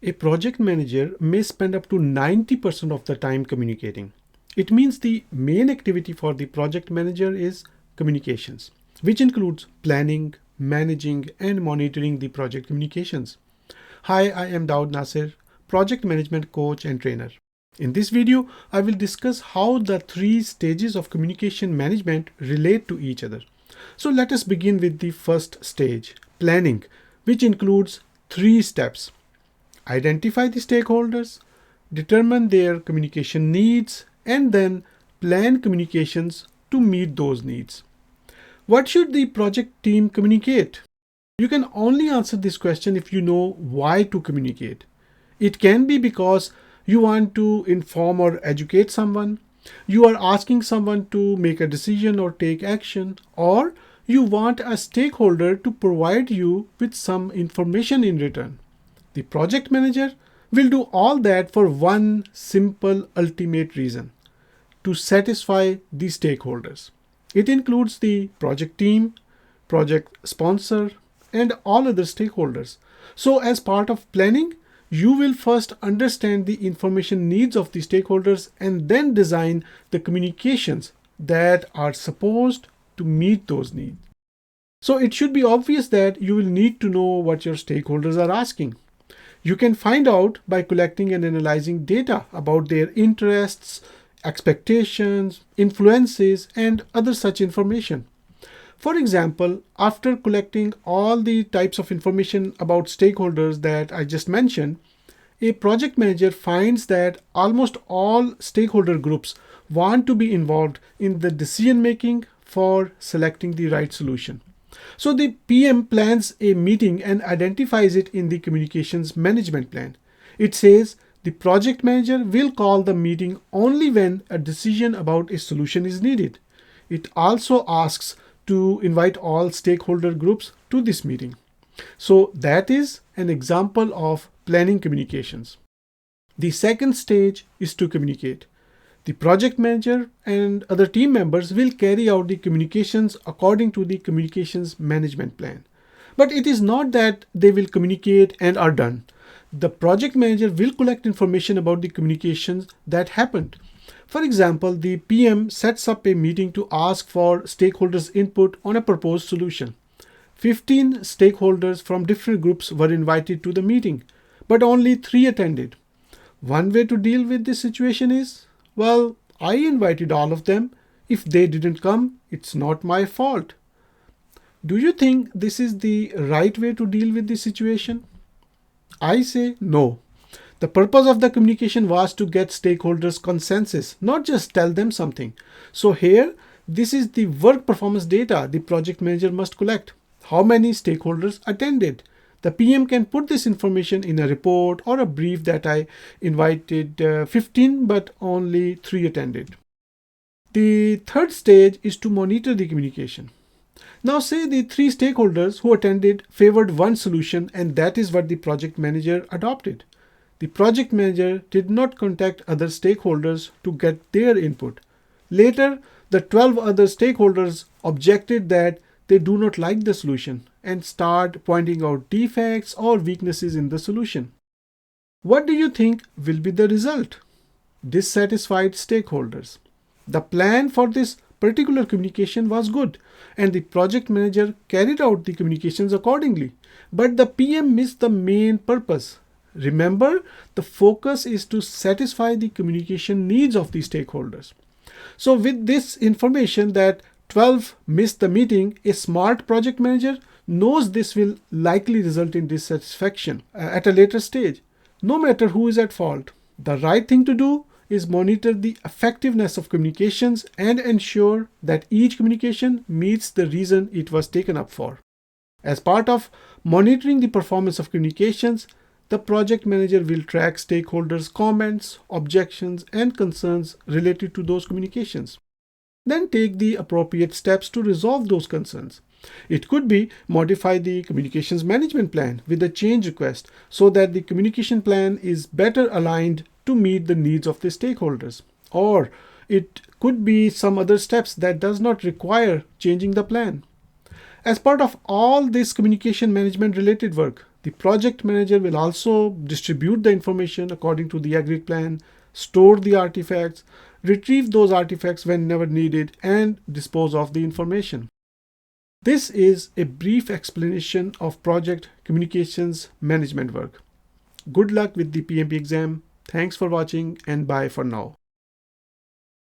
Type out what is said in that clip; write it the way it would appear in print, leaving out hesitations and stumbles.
A project manager may spend up to 90% of the time communicating. It means the main activity for the project manager is communications, which includes planning, managing, and monitoring the project communications. Hi, I am Daud Nasir, project management coach and trainer. In this video, I will discuss how the three stages of communication management relate to each other. So let us begin with the first stage, planning, which includes three steps. Identify the stakeholders, determine their communication needs, and then plan communications to meet those needs. What should the project team communicate? You can only answer this question if you know why to communicate. It can be because you want to inform or educate someone, you are asking someone to make a decision or take action, or you want a stakeholder to provide you with some information in return. The project manager will do all that for one simple ultimate reason: to satisfy the stakeholders. It includes the project team, project sponsor, and all other stakeholders. So, as part of planning, you will first understand the information needs of the stakeholders and then design the communications that are supposed to meet those needs. So, it should be obvious that you will need to know what your stakeholders are asking. You can find out by collecting and analyzing data about their interests, expectations, influences, and other such information. For example, after collecting all the types of information about stakeholders that I just mentioned, a project manager finds that almost all stakeholder groups want to be involved in the decision making for selecting the right solution. So the PM plans a meeting and identifies it in the communications management plan. It says the project manager will call the meeting only when a decision about a solution is needed. It also asks to invite all stakeholder groups to this meeting. So that is an example of planning communications. The second stage is to communicate. The project manager and other team members will carry out the communications according to the communications management plan. But it is not that they will communicate and are done. The project manager will collect information about the communications that happened. For example, the PM sets up a meeting to ask for stakeholders' input on a proposed solution. 15 stakeholders from different groups were invited to the meeting, but only 3 attended. One way to deal with this situation is, well, I invited all of them. If they didn't come, it's not my fault. Do you think this is the right way to deal with this situation? I say no. The purpose of the communication was to get stakeholders' consensus, not just tell them something. So here, this is the work performance data the project manager must collect. How many stakeholders attended? The PM can put this information in a report or a brief that I invited 15 but only 3 attended. The third stage is to monitor the communication. Now say the 3 stakeholders who attended favored one solution and that is what the project manager adopted. The project manager did not contact other stakeholders to get their input. Later, the 12 other stakeholders objected that they do not like the solution and start pointing out defects or weaknesses in the solution. What do you think will be the result? Dissatisfied stakeholders. The plan for this particular communication was good and the project manager carried out the communications accordingly, but the PM missed the main purpose. Remember, the focus is to satisfy the communication needs of the stakeholders. So with this information that 12 missed the meeting, a smart project manager knows this will likely result in dissatisfaction at a later stage, no matter who is at fault. The right thing to do is monitor the effectiveness of communications and ensure that each communication meets the reason it was taken up for. As part of monitoring the performance of communications, the project manager will track stakeholders' comments, objections, and concerns related to those communications. Then take the appropriate steps to resolve those concerns. It could be modify the communications management plan with a change request so that the communication plan is better aligned to meet the needs of the stakeholders. Or it could be some other steps that does not require changing the plan. As part of all this communication management related work, The project manager will also distribute the information according to the agreed plan, store the artifacts, retrieve those artifacts whenever needed, and dispose of the information. This is a brief explanation of project communications management work. Good luck with the PMP exam. Thanks for watching and bye for now.